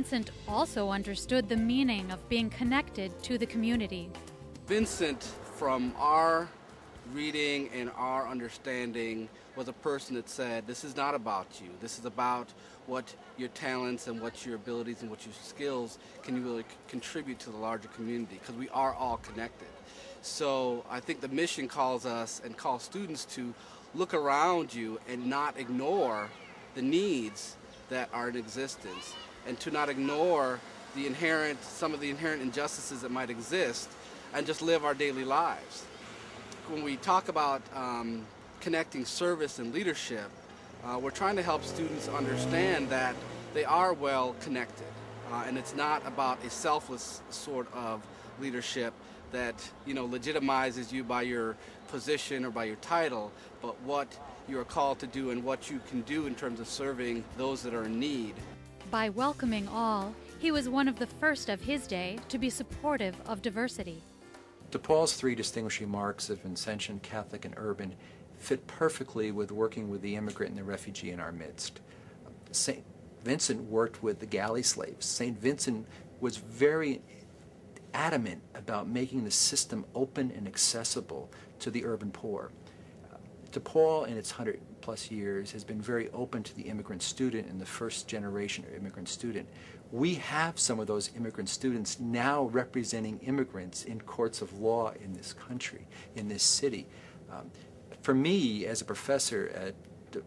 Vincent also understood the meaning of being connected to the community. Vincent, from our reading and our understanding, was a person that said, this is not about you. This is about what your talents and what your abilities and what your skills can really contribute to the larger community, because we are all connected. So I think the mission calls us and calls students to look around you and not ignore the needs that are in existence, and to not ignore some of the inherent injustices that might exist, and just live our daily lives. When we talk about connecting service and leadership, we're trying to help students understand that they are well connected, and it's not about a selfless sort of leadership that legitimizes you by your position or by your title, but what you are called to do and what you can do in terms of serving those that are in need. By welcoming all, he was one of the first of his day to be supportive of diversity. DePaul's three distinguishing marks of Vincentian, Catholic, and urban fit perfectly with working with the immigrant and the refugee in our midst. St. Vincent worked with the galley slaves. St. Vincent was very adamant about making the system open and accessible to the urban poor. DePaul, in its 100-plus years, has been very open to the immigrant student and the first generation of immigrant student. We have some of those immigrant students now representing immigrants in courts of law in this country, in this city. For me, as a professor at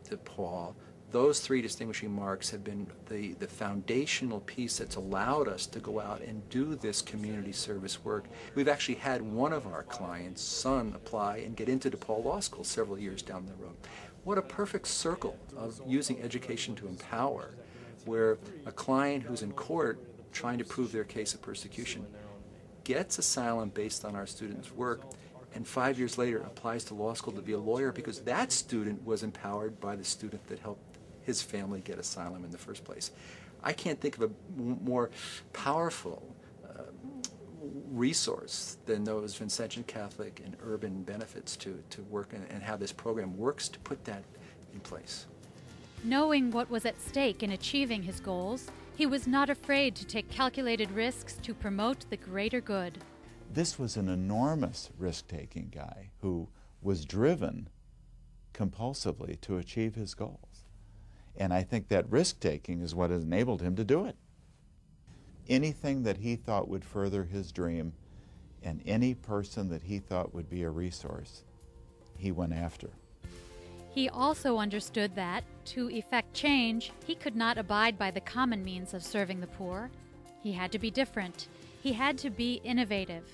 DePaul, those three distinguishing marks have been the foundational piece that's allowed us to go out and do this community service work. We've actually had one of our clients' son apply and get into DePaul Law School several years down the road. What a perfect circle of using education to empower, where a client who's in court trying to prove their case of persecution gets asylum based on our student's work, and 5 years later applies to law school to be a lawyer because that student was empowered by the student that helped his family get asylum in the first place. I can't think of a more powerful resource than those Vincentian, Catholic, and urban benefits to work and how this program works to put that in place. Knowing what was at stake in achieving his goals, he was not afraid to take calculated risks to promote the greater good. This was an enormous risk-taking guy who was driven compulsively to achieve his goals. And I think that risk-taking is what has enabled him to do it. Anything that he thought would further his dream and any person that he thought would be a resource, he went after. He also understood that, to effect change, he could not abide by the common means of serving the poor. He had to be different. He had to be innovative.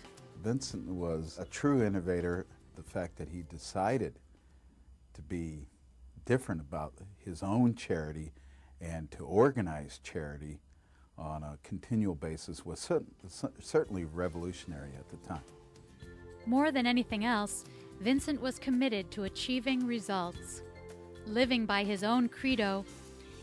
Vincent was a true innovator. The fact that he decided to be different about his own charity and to organize charity on a continual basis was certainly revolutionary at the time. More than anything else, Vincent was committed to achieving results. Living by his own credo,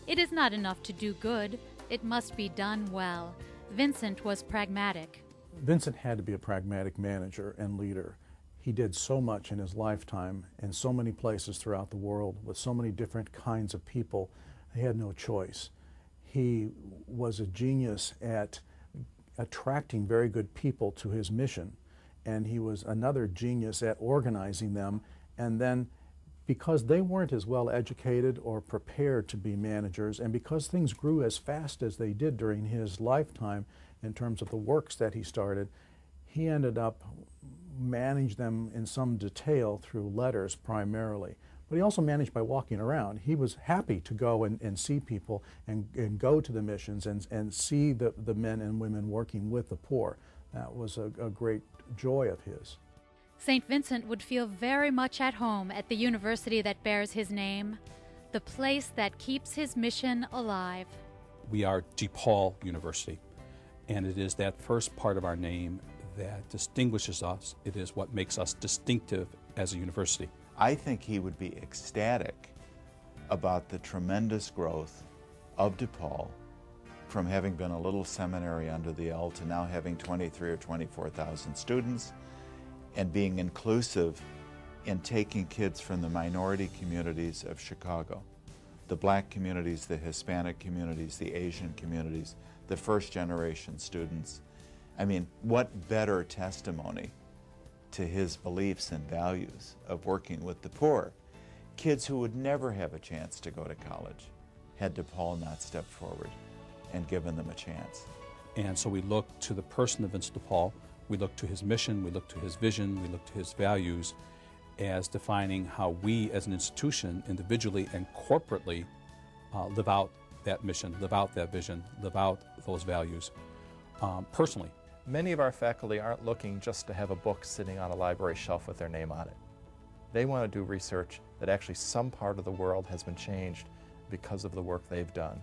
it is not enough to do good, it must be done well. Vincent was pragmatic. Vincent had to be a pragmatic manager and leader. He did so much in his lifetime in so many places throughout the world with so many different kinds of people. He had no choice. He was a genius at attracting very good people to his mission, and he was another genius at organizing them. And then because they weren't as well educated or prepared to be managers, and because things grew as fast as they did during his lifetime in terms of the works that he started, he ended up managed them in some detail through letters primarily. But he also managed by walking around. He was happy to go and see people and go to the missions and see the men and women working with the poor. That was a great joy of his. St. Vincent would feel very much at home at the university that bears his name, the place that keeps his mission alive. We are DePaul University, and it is that first part of our name that distinguishes us. It is what makes us distinctive as a university. I think he would be ecstatic about the tremendous growth of DePaul from having been a little seminary under the L to now having 23 or 24,000 students and being inclusive in taking kids from the minority communities of Chicago, the black communities, the Hispanic communities, the Asian communities, the first generation students. I mean, what better testimony to his beliefs and values of working with the poor? Kids who would never have a chance to go to college had DePaul not stepped forward and given them a chance. And so we look to the person of Vincent DePaul, we look to his mission, we look to his vision, we look to his values as defining how we as an institution, individually and corporately, live out that mission, live out that vision, live out those values personally. Many of our faculty aren't looking just to have a book sitting on a library shelf with their name on it. They want to do research that actually some part of the world has been changed because of the work they've done.